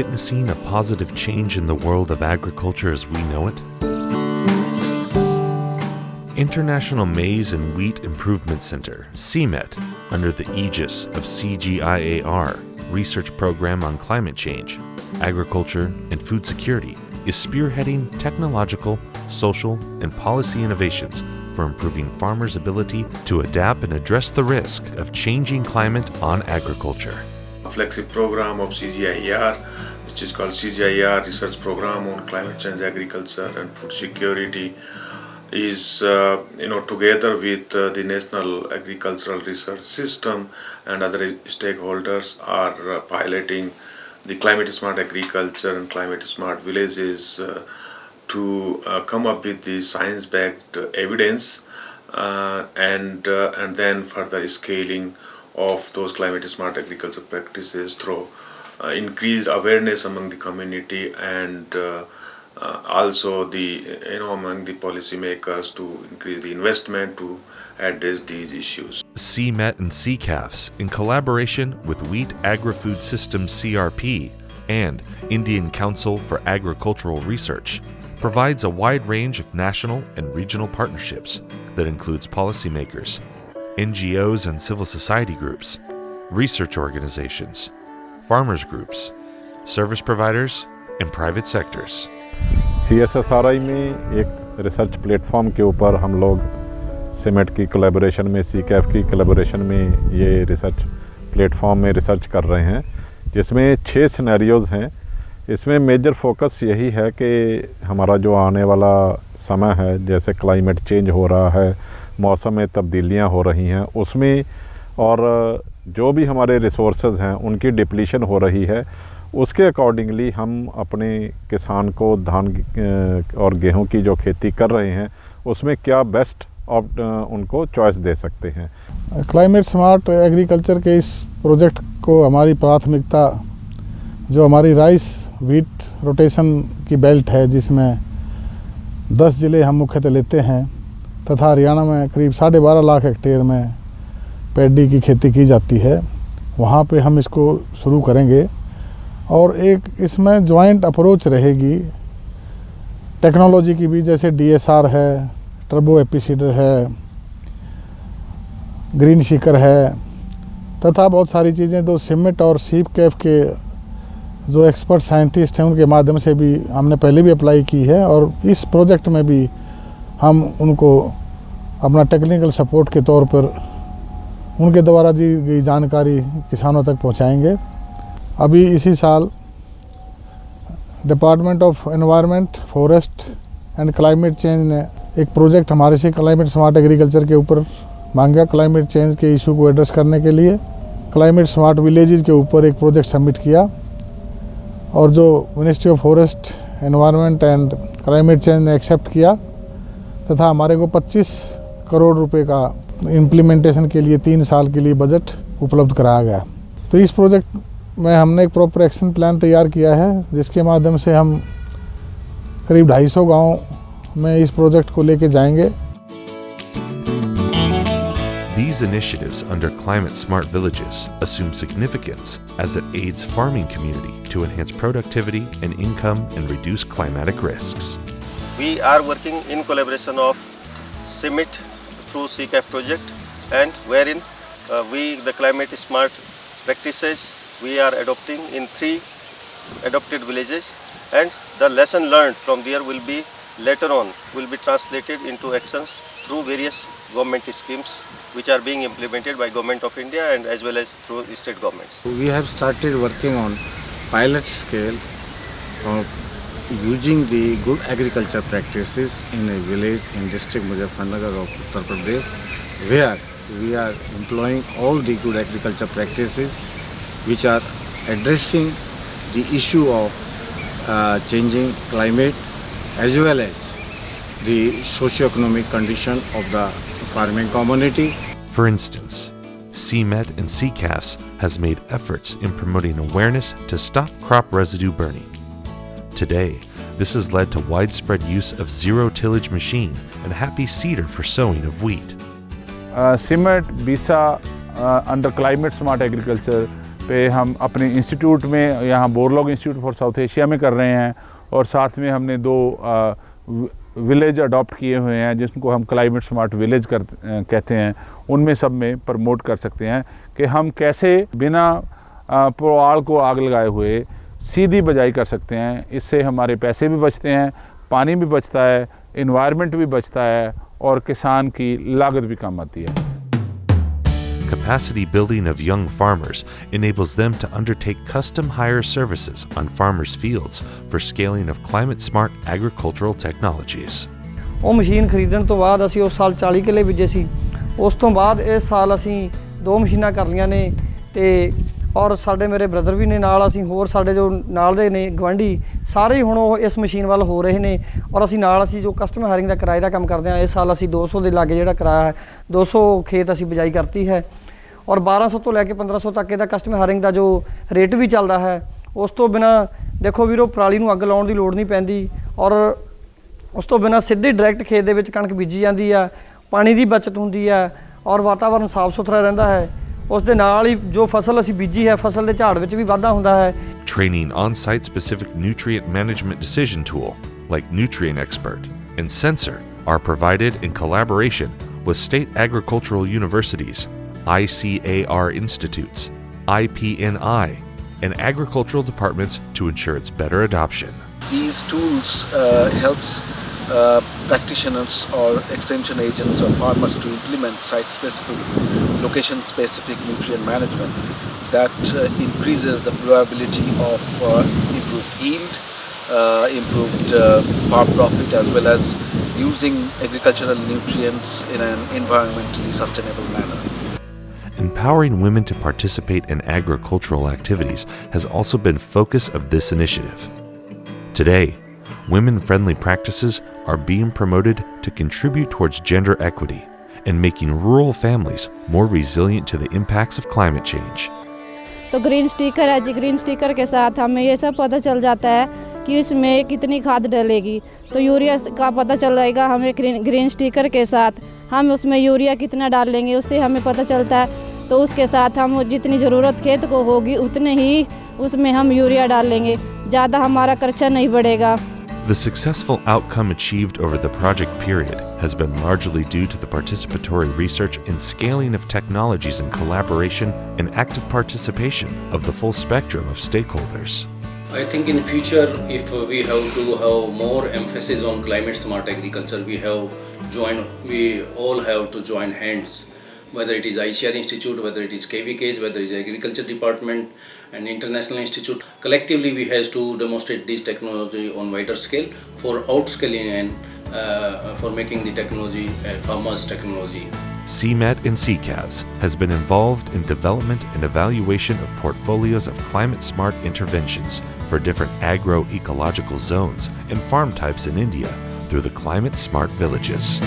witnessing a positive change in the world of agriculture as we know it? International Maize and Wheat Improvement Center, CMET, under the aegis of CGIAR, Research Program on Climate Change, Agriculture, and Food Security, is spearheading technological, social, and policy innovations for improving farmers' ability to adapt and address the risk of changing climate on agriculture. A flagship program of CGIAR, which is called CGIAR Research Program on Climate Change, Agriculture, and Food Security, is together with the National Agricultural Research System and other stakeholders are piloting the climate smart agriculture and climate smart villages to come up with the science-backed evidence and then further scaling of those climate smart agriculture practices through increased awareness among the community and also among the policymakers to increase the investment to address these issues. CMET and CCAFS, in collaboration with Wheat Agri-Food Systems CRP and Indian Council for Agricultural Research, provides a wide range of national and regional partnerships that includes policymakers, NGOs and civil society groups, research organizations, farmers groups, service providers, and private sectors. CSSRI में एक research platform के ऊपर हम लोग cement की collaboration में CCAF की collaboration में ये रिसर्च प्लेटफॉर्म में रिसर्च कर रहे हैं जिसमें 6 सिनेरियोज़ हैं। इसमें मेजर फोकस यही है कि हमारा जो आने वाला समय है, जैसे क्लाइमेट चेंज हो रहा है, मौसम में तब्दीलियां हो रही हैं उसमें, और जो भी हमारे रिसोर्सेज हैं उनकी डिप्लीशन हो रही है, उसके अकॉर्डिंगली हम अपने किसान को धान और गेहूं की जो खेती कर रहे हैं उसमें क्या बेस्ट उनको चॉइस दे सकते हैं। क्लाइमेट स्मार्ट एग्रीकल्चर के इस प्रोजेक्ट को हमारी प्राथमिकता जो हमारी राइस व्हीट रोटेशन की बेल्ट है, जिसमें 10 ज़िले हम मुख्यतः लेते हैं तथा हरियाणा में करीब 12.5 लाख हेक्टेयर में पैडी की खेती की जाती है, वहाँ पे हम इसको शुरू करेंगे। और एक इसमें जॉइंट अप्रोच रहेगी टेक्नोलॉजी की भी, जैसे DSR है, टर्बो एपिसीडर है, ग्रीन शिकर है तथा बहुत सारी चीज़ें तो सीमेट और CCAF के जो एक्सपर्ट साइंटिस्ट हैं उनके माध्यम से भी हमने पहले भी अप्लाई की है और इस प्रोजेक्ट में भी हम उनको अपना टेक्निकल सपोर्ट के तौर पर उनके द्वारा दी गई जानकारी किसानों तक पहुंचाएंगे। अभी इसी साल department of environment, forest and climate change ने एक प्रोजेक्ट हमारे से क्लाइमेट स्मार्ट एग्रीकल्चर के ऊपर मांगा। क्लाइमेट चेंज के इशू को एड्रेस करने के लिए क्लाइमेट स्मार्ट विलेजेस के ऊपर एक प्रोजेक्ट सबमिट किया और जो ministry of forest, environment and climate change ने एक्सेप्ट किया तथा हमारे को 25 करोड़ रुपए का इम्प्लीमेंटेशन के लिए 3 साल के लिए बजट उपलब्ध कराया गया। तो इस प्रोजेक्ट में हमने एक प्रॉपर एक्शन प्लान तैयार किया है जिसके माध्यम से हम करीब 250 गाँव में इस प्रोजेक्ट को लेके जाएंगे। These initiatives under Climate Smart Villages assume significance as it aids farming community to enhance productivity and income and reduce climatic risks. We are working in collaboration of CMIT through CCAF project, and wherein the climate smart practices we are adopting in 3 adopted villages, and the lesson learned from there will be later on translated into actions through various government schemes which are being implemented by Government of India and as well as through state governments. We have started working on pilot scale of using the good agriculture practices in a village in district Muzaffarnagar of Uttar Pradesh, where we are employing all the good agriculture practices which are addressing the issue of changing climate as well as the socio-economic condition of the farming community. For instance, CMET and CCAFS has made efforts in promoting awareness to stop crop residue burning. Today, this has led to widespread use of zero-tillage machine and happy seeder for sowing of wheat. CMET, BISA under climate smart agriculture पे हम अपने institute में यहाँ Borlaug institute for south Asia में कर रहे हैं, और साथ में हमने 2 विलेज अडॉप्ट किए हुए हैं जिनको हम क्लाइमेट स्मार्ट विलेज कहते हैं। उनमें सब में प्रमोट कर सकते हैं कि हम कैसे बिना पुआल को आग लगाए हुए सीधी बजाई कर सकते हैं। इससे हमारे पैसे भी बचते हैं, पानी भी बचता है, इन्वायरमेंट भी बचता है और किसान की लागत भी कम आती है। Capacity building of young farmers enables them to undertake custom hire services on farmers' fields for scaling of climate-smart agricultural technologies. ਉਹ ਮਸ਼ੀਨ ਖਰੀਦਣ ਤੋਂ ਬਾਅਦ ਅਸੀਂ ਉਸ ਸਾਲ 40 ਕਿੱਲੇ ਬੀਜੇ ਸੀ। ਉਸ ਤੋਂ ਬਾਅਦ ਇਸ ਸਾਲ ਅਸੀਂ 2 ਮਸ਼ੀਨਾਂ ਕਰ ਲਈਆਂ ਨੇ ਤੇ ਔਰ ਸਾਡੇ ਮੇਰੇ ਬ੍ਰਦਰ ਵੀ ਨੇ ਨਾਲ, ਅਸੀਂ ਹੋਰ ਸਾਡੇ ਜੋ ਨਾਲ ਦੇ ਨੇ ਗਵਾਂਢੀ ਸਾਰੇ ਹੀ ਹੁਣ ਉਹ ਇਸ ਮਸ਼ੀਨ ਵੱਲ ਹੋ ਰਹੇ ਨੇ। ਔਰ ਅਸੀਂ ਜੋ ਕਸਟਮ ਹਾਇਰਿੰਗ ਦਾ ਕਿਰਾਏ ਦਾ ਕੰਮ ਕਰਦੇ ਹਾਂ, ਇਸ ਸਾਲ ਅਸੀਂ 200 ਦੇ ਲਾਗੇ ਜਿਹੜਾ ਕਿਰਾਇਆ ਹੈ 200 ਖੇਤ ਅਸੀਂ ਬਿਜਾਈ ਕਰਤੀ ਹੈ ਔਰ 1200 ਤੋਂ ਲੈ ਕੇ 1500 ਤੱਕ ਇਹਦਾ ਕਸਟਮ ਹਾਇਰਿੰਗ ਦਾ ਜੋ ਰੇਟ ਵੀ ਚੱਲਦਾ ਹੈ। ਉਸ ਤੋਂ ਬਿਨਾ ਦੇਖੋ ਵੀਰੋ ਪਰਾਲੀ ਨੂੰ ਅੱਗ ਲਾਉਣ ਦੀ ਲੋੜ ਨਹੀਂ ਪੈਂਦੀ ਔਰ ਉਸ ਤੋਂ ਬਿਨਾ ਸਿੱਧੇ ਡਾਇਰੈਕਟ ਖੇਤ ਦੇ ਵਿੱਚ ਕਣਕ ਬੀਜੀ ਜਾਂਦੀ ਆ, ਪਾਣੀ ਦੀ ਬਚਤ ਹੁੰਦੀ ਆ ਔਰ ਵਾਤਾਵਰਨ ਸਾਫ਼ ਸੁਥਰਾ ਰਹਿੰਦਾ ਹੈ। ਉਸ ਦੇ ਨਾਲ ਹੀ ਜੋ ਫਸਲ ਅਸੀਂ ਬੀਜੀ ਹੈ ਫਸਲ ਦੇ ਝਾੜ ਵਿੱਚ ਵੀ ਵਾਧਾ ਹੁੰਦਾ ਹੈ। Training on-site specific nutrient management decision tool like Nutrient Expert and Sensor are provided in collaboration with state agricultural universities, ICAR institutes, IPNI, and agricultural departments to ensure its better adoption. These tools helps practitioners or extension agents or farmers to implement site-specific, location-specific nutrient management that increases the probability of improved yield, improved farm profit, as well as using agricultural nutrients in an environmentally sustainable manner. Empowering women to participate in agricultural activities has also been focus of this initiative. Today, women-friendly practices are being promoted to contribute towards gender equity and making rural families more resilient to the impacts of climate change. तो green sticker है जी, green sticker के साथ हमें ये सब पता चल जाता है कि इसमें कितनी खाद डलेगी, तो यूरिया का पता चल जाएगा हमें ग्रीन स्टिकर के साथ। हम उसमें यूरिया कितना डालेंगे उससे हमें पता चलता है, तो उसके साथ हम जितनी ज़रूरत खेत को होगी उतने ही उसमें हम यूरिया डालेंगे, ज़्यादा हमारा खर्चा नहीं बढ़ेगा। The successful outcome achieved over the project period has been largely due to the participatory research and scaling of technologies in collaboration and active participation of the full spectrum of stakeholders. I think in future, if we have to have more emphasis on climate smart agriculture, we all have to join hands, whether it is ICR Institute, whether it is KVKs, whether it is Agriculture Department and International Institute. Collectively, we have to demonstrate this technology on wider scale for outscaling and for making the technology a farmer's technology. CMET and CCAVS has been involved in development and evaluation of portfolios of climate-smart interventions for different agro-ecological zones and farm types in India through the Climate Smart Villages.